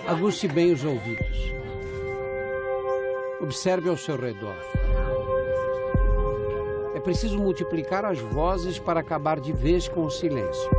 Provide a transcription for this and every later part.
Aguce bem os ouvidos. Observe ao seu redor. É preciso multiplicar as vozes para acabar de vez com o silêncio.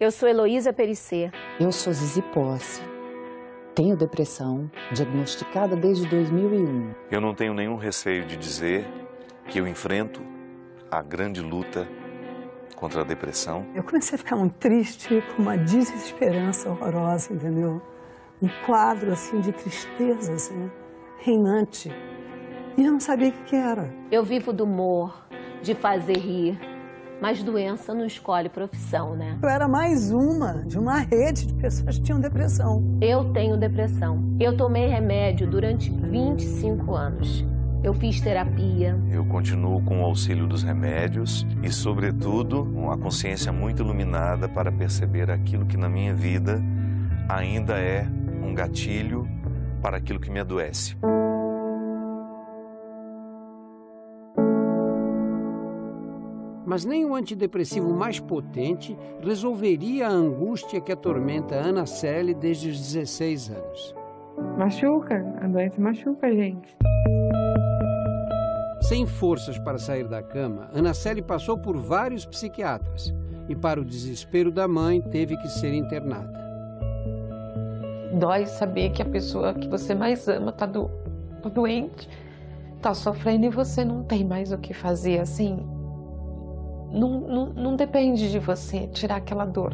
Eu sou Heloísa Perissé. Eu sou Zizi Posse. Tenho depressão, diagnosticada desde 2001. Eu não tenho nenhum receio de dizer que eu enfrento a grande luta contra a depressão. Eu comecei a ficar muito triste, com uma desesperança horrorosa, entendeu? Um quadro, assim, de tristeza, assim, reinante. E eu não sabia o que era. Eu vivo do humor, de fazer rir, mas doença não escolhe profissão, né? Eu era mais uma de uma rede de pessoas que tinham depressão. Eu tenho depressão. Eu tomei remédio durante 25 anos. Eu fiz terapia. Eu continuo com o auxílio dos remédios e, sobretudo, uma consciência muito iluminada para perceber aquilo que na minha vida ainda é um gatilho para aquilo que me adoece. Mas nem o antidepressivo mais potente resolveria a angústia que atormenta a Ana Célia desde os 16 anos. Machuca, a doença machuca a gente. Sem forças para sair da cama, Ana Célia passou por vários psiquiatras e, para o desespero da mãe, teve que ser internada. Dói saber que a pessoa que você mais ama está doente, está sofrendo e você não tem mais o que fazer, assim. Não depende de você tirar aquela dor.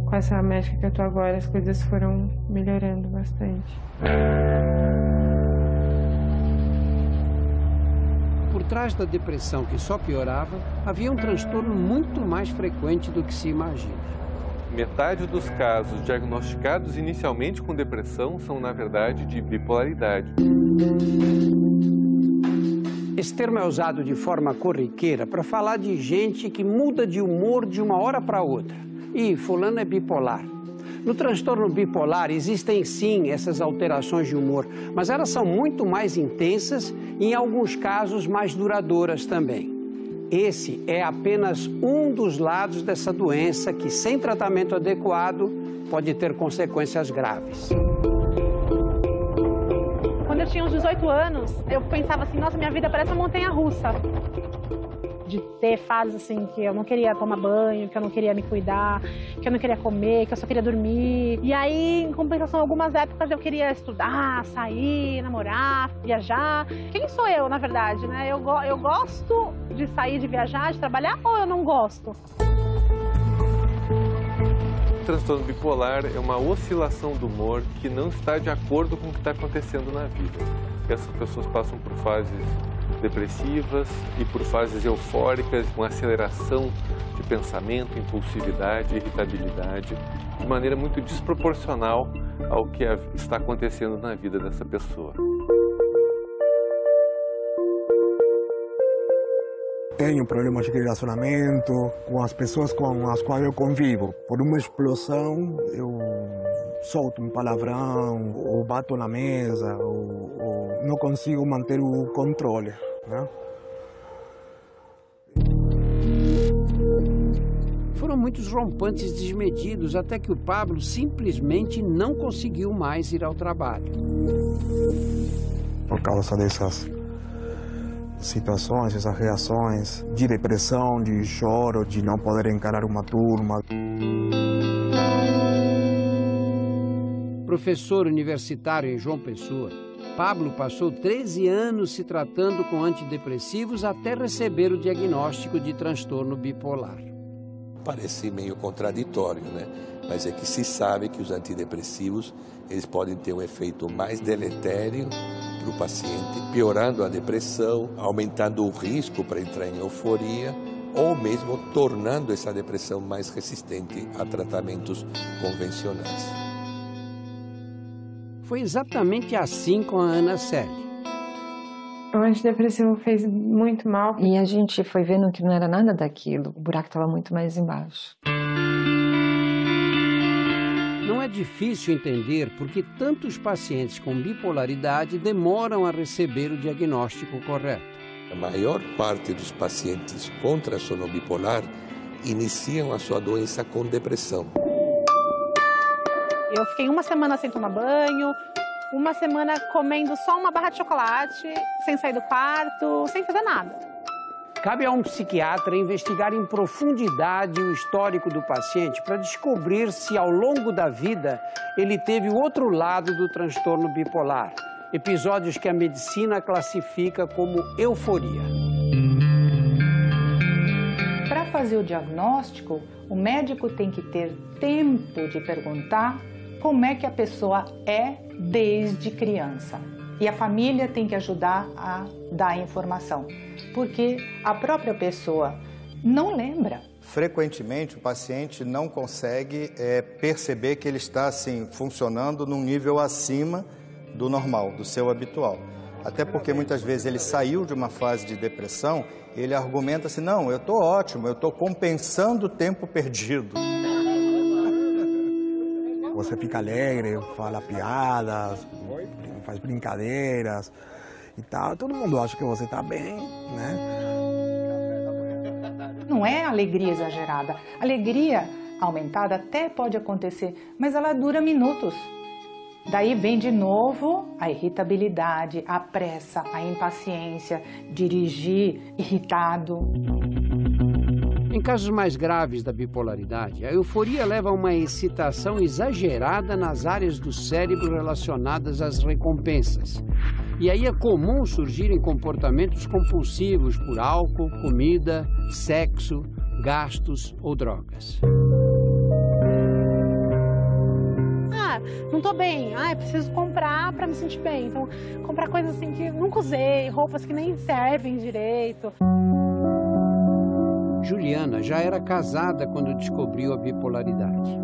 Com essa médica que eu tô agora, as coisas foram melhorando bastante. Por trás da depressão que só piorava, havia um transtorno muito mais frequente do que se imagina. Metade dos casos diagnosticados inicialmente com depressão são, na verdade, de bipolaridade. Esse termo é usado de forma corriqueira para falar de gente que muda de humor de uma hora para outra. E fulano é bipolar. No transtorno bipolar existem sim essas alterações de humor, mas elas são muito mais intensas e em alguns casos mais duradouras também. Esse é apenas um dos lados dessa doença que, sem tratamento adequado, pode ter consequências graves. Quando eu tinha uns 18 anos, eu pensava assim, nossa, minha vida parece uma montanha-russa. De ter fases assim que eu não queria tomar banho, que eu não queria me cuidar, que eu não queria comer, que eu só queria dormir. E aí, em compensação, algumas épocas eu queria estudar, sair, namorar, viajar. Quem sou eu, na verdade, né? Eu gosto de sair, de viajar, de trabalhar, ou eu não gosto? O transtorno bipolar é uma oscilação do humor que não está de acordo com o que está acontecendo na vida. Essas pessoas passam por fases depressivas e por fases eufóricas, com aceleração de pensamento, impulsividade, irritabilidade, de maneira muito desproporcional ao que está acontecendo na vida dessa pessoa. Tenho problemas de relacionamento com as pessoas com as quais eu convivo. Por uma explosão, eu solto um palavrão, ou bato na mesa, ou não consigo manter o controle, né? Foram muitos rompantes desmedidos até que o Pablo simplesmente não conseguiu mais ir ao trabalho. Por causa dessas situações, essas reações de depressão, de choro, de não poder encarar uma turma. Professor universitário em João Pessoa, Pablo passou 13 anos se tratando com antidepressivos até receber o diagnóstico de transtorno bipolar. Parece meio contraditório, né? Mas é que se sabe que os antidepressivos eles podem ter um efeito mais deletério para o paciente, piorando a depressão, aumentando o risco para entrar em euforia ou mesmo tornando essa depressão mais resistente a tratamentos convencionais. Foi exatamente assim com a Ana Célia. O antidepressivo fez muito mal. E a gente foi vendo que não era nada daquilo. O buraco estava muito mais embaixo. Não é difícil entender por que tantos pacientes com bipolaridade demoram a receber o diagnóstico correto. A maior parte dos pacientes com transtorno bipolar iniciam a sua doença com depressão. Eu fiquei uma semana sem tomar banho, uma semana comendo só uma barra de chocolate, sem sair do quarto, sem fazer nada. Cabe a um psiquiatra investigar em profundidade o histórico do paciente para descobrir se, ao longo da vida, ele teve o outro lado do transtorno bipolar. Episódios que a medicina classifica como euforia. Para fazer o diagnóstico, o médico tem que ter tempo de perguntar como é que a pessoa é desde criança. E a família tem que ajudar a dar a informação, porque a própria pessoa não lembra. Frequentemente, o paciente não consegue perceber que ele está assim, funcionando num nível acima do normal, do seu habitual. Até porque muitas vezes ele saiu de uma fase de depressão, ele argumenta assim, não, eu estou ótimo, eu estou compensando o tempo perdido. Você fica alegre, fala piadas, faz brincadeiras e tal. Todo mundo acha que você está bem, né? Não é alegria exagerada. Alegria aumentada até pode acontecer, mas ela dura minutos. Daí vem de novo a irritabilidade, a pressa, a impaciência, dirigir irritado. Em casos mais graves da bipolaridade, a euforia leva a uma excitação exagerada nas áreas do cérebro relacionadas às recompensas. E aí é comum surgirem comportamentos compulsivos por álcool, comida, sexo, gastos ou drogas. Não tô bem, preciso comprar para me sentir bem. Então, comprar coisas assim que nunca usei, roupas que nem servem direito. Juliana já era casada quando descobriu a bipolaridade.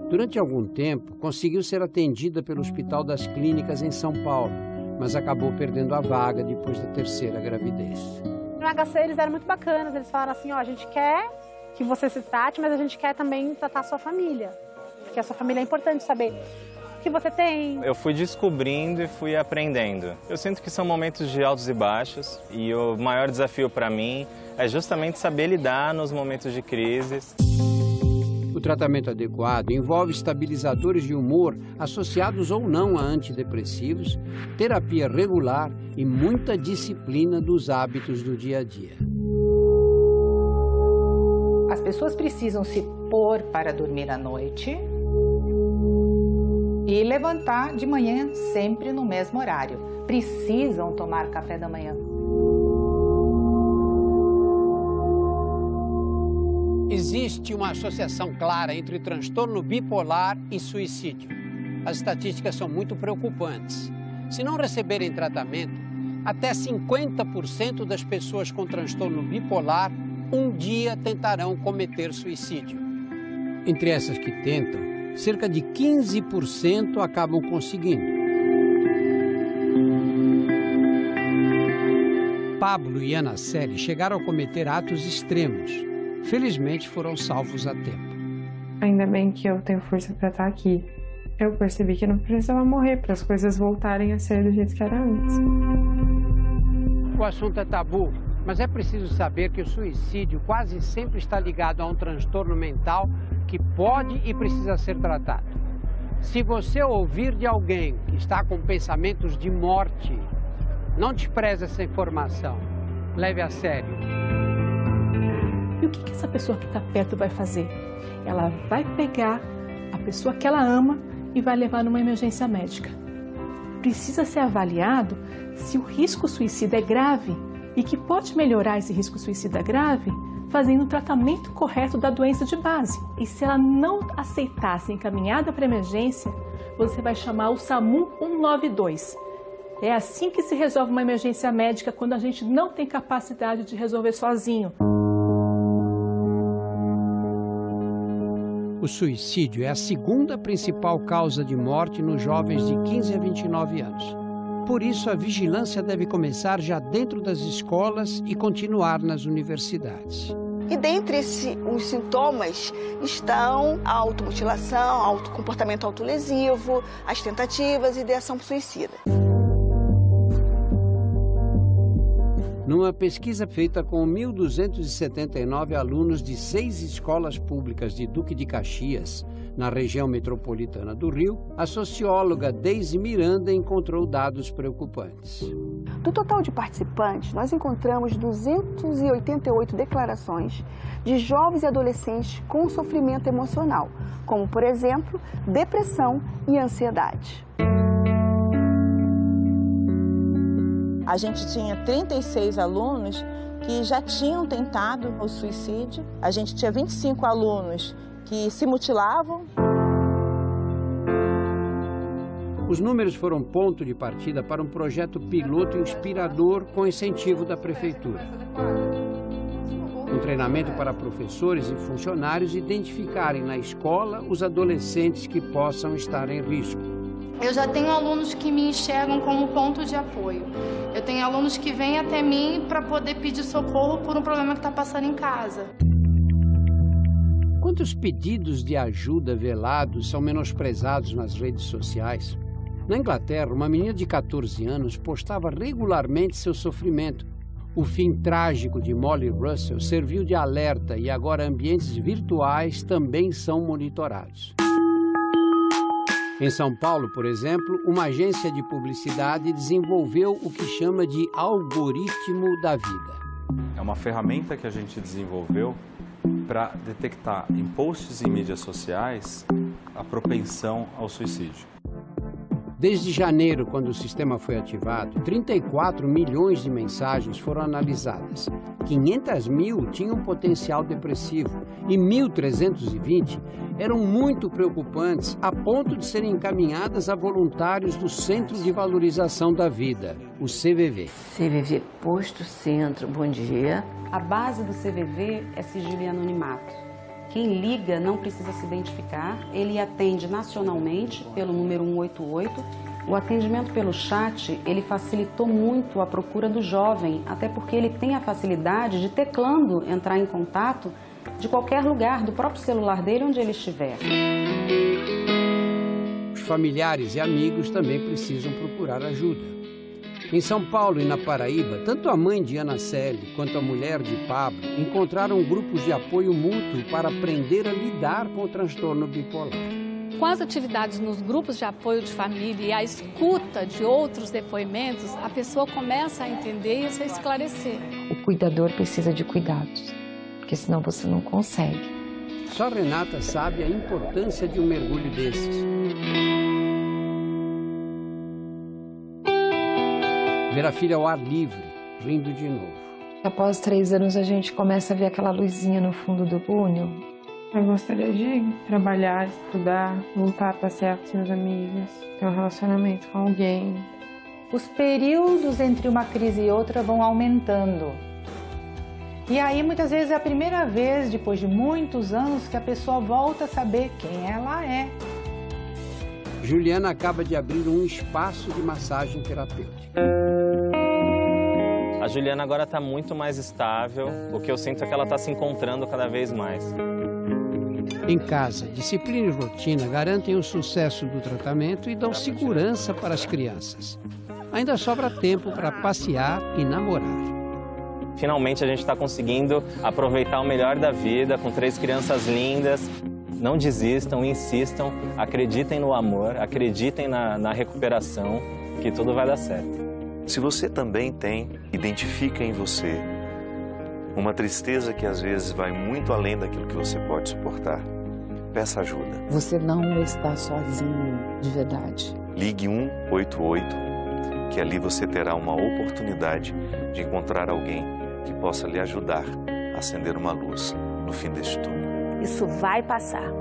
Durante algum tempo, conseguiu ser atendida pelo Hospital das Clínicas em São Paulo, mas acabou perdendo a vaga depois da terceira gravidez. No HC eles eram muito bacanas, eles falaram assim, a gente quer que você se trate, mas a gente quer também tratar a sua família. Porque a sua família é importante saber o que você tem. Eu fui descobrindo e fui aprendendo. Eu sinto que são momentos de altos e baixos e o maior desafio para mim é justamente saber lidar nos momentos de crise. O tratamento adequado envolve estabilizadores de humor associados ou não a antidepressivos, terapia regular e muita disciplina dos hábitos do dia a dia. As pessoas precisam se pôr para dormir à noite e levantar de manhã sempre no mesmo horário. Precisam tomar café da manhã. Existe uma associação clara entre transtorno bipolar e suicídio. As estatísticas são muito preocupantes. Se não receberem tratamento, até 50% das pessoas com transtorno bipolar um dia tentarão cometer suicídio. Entre essas que tentam, cerca de 15% acabam conseguindo. Pablo e Ana Celi chegaram a cometer atos extremos. Felizmente foram salvos a tempo. Ainda bem que eu tenho força para estar aqui. Eu percebi que não precisava morrer para as coisas voltarem a ser do jeito que era antes. O assunto é tabu, mas é preciso saber que o suicídio quase sempre está ligado a um transtorno mental que pode e precisa ser tratado. Se você ouvir de alguém que está com pensamentos de morte, não despreze essa informação. Leve a sério. E o que essa pessoa que está perto vai fazer? Ela vai pegar a pessoa que ela ama e vai levar numa emergência médica. Precisa ser avaliado se o risco suicida é grave e que pode melhorar esse risco suicida grave fazendo o tratamento correto da doença de base. E se ela não aceitar ser encaminhada para emergência, você vai chamar o SAMU 192. É assim que se resolve uma emergência médica quando a gente não tem capacidade de resolver sozinho. O suicídio é a segunda principal causa de morte nos jovens de 15 a 29 anos. Por isso, a vigilância deve começar já dentro das escolas e continuar nas universidades. E dentre os sintomas estão a automutilação, o comportamento autolesivo, as tentativas e ideação suicida. Numa pesquisa feita com 1.279 alunos de 6 escolas públicas de Duque de Caxias, na região metropolitana do Rio, a socióloga Deise Miranda encontrou dados preocupantes. Do total de participantes, nós encontramos 288 declarações de jovens e adolescentes com sofrimento emocional, como, por exemplo, depressão e ansiedade. A gente tinha 36 alunos que já tinham tentado o suicídio. A gente tinha 25 alunos que se mutilavam. Os números foram ponto de partida para um projeto piloto inspirador com incentivo da Prefeitura. Um treinamento para professores e funcionários identificarem na escola os adolescentes que possam estar em risco. Eu já tenho alunos que me enxergam como ponto de apoio. Eu tenho alunos que vêm até mim para poder pedir socorro por um problema que está passando em casa. Quantos pedidos de ajuda velados são menosprezados nas redes sociais? Na Inglaterra, uma menina de 14 anos postava regularmente seu sofrimento. O fim trágico de Molly Russell serviu de alerta e agora ambientes virtuais também são monitorados. Em São Paulo, por exemplo, uma agência de publicidade desenvolveu o que chama de algoritmo da vida. É uma ferramenta que a gente desenvolveu para detectar em posts em mídias sociais a propensão ao suicídio. Desde janeiro, quando o sistema foi ativado, 34 milhões de mensagens foram analisadas. 500 mil tinham potencial depressivo e 1.320 eram muito preocupantes a ponto de serem encaminhadas a voluntários do Centro de Valorização da Vida, o CVV. CVV Posto Centro, bom dia. A base do CVV é sigilo e anonimato. Quem liga não precisa se identificar, ele atende nacionalmente pelo número 188. O atendimento pelo chat, ele facilitou muito a procura do jovem, até porque ele tem a facilidade de, teclando, entrar em contato de qualquer lugar, do próprio celular dele, onde ele estiver. Os familiares e amigos também precisam procurar ajuda. Em São Paulo e na Paraíba, tanto a mãe de Ana Célia quanto a mulher de Pablo encontraram grupos de apoio mútuo para aprender a lidar com o transtorno bipolar. Com as atividades nos grupos de apoio de família e a escuta de outros depoimentos, a pessoa começa a entender e a se esclarecer. O cuidador precisa de cuidados, porque senão você não consegue. Só Renata sabe a importância de um mergulho desses. Ver a filha ao ar livre, rindo de novo. Após 3 anos, a gente começa a ver aquela luzinha no fundo do túnel. Eu gostaria de trabalhar, estudar, voltar a passear com os meus amigos, ter um relacionamento com alguém. Os períodos entre uma crise e outra vão aumentando. E aí, muitas vezes, é a primeira vez, depois de muitos anos, que a pessoa volta a saber quem ela é. Juliana acaba de abrir um espaço de massagem terapêutica. A Juliana agora está muito mais estável, o que eu sinto é que ela está se encontrando cada vez mais. Em casa, disciplina e rotina garantem o sucesso do tratamento e dão segurança para as crianças. Ainda sobra tempo para passear e namorar. Finalmente a gente está conseguindo aproveitar o melhor da vida com 3 crianças lindas. Não desistam, insistam, acreditem no amor, acreditem na recuperação, que tudo vai dar certo. Se você também identifica em você uma tristeza que às vezes vai muito além daquilo que você pode suportar, peça ajuda. Você não está sozinho, de verdade. Ligue 188, que ali você terá uma oportunidade de encontrar alguém que possa lhe ajudar a acender uma luz no fim deste túnel. Isso vai passar.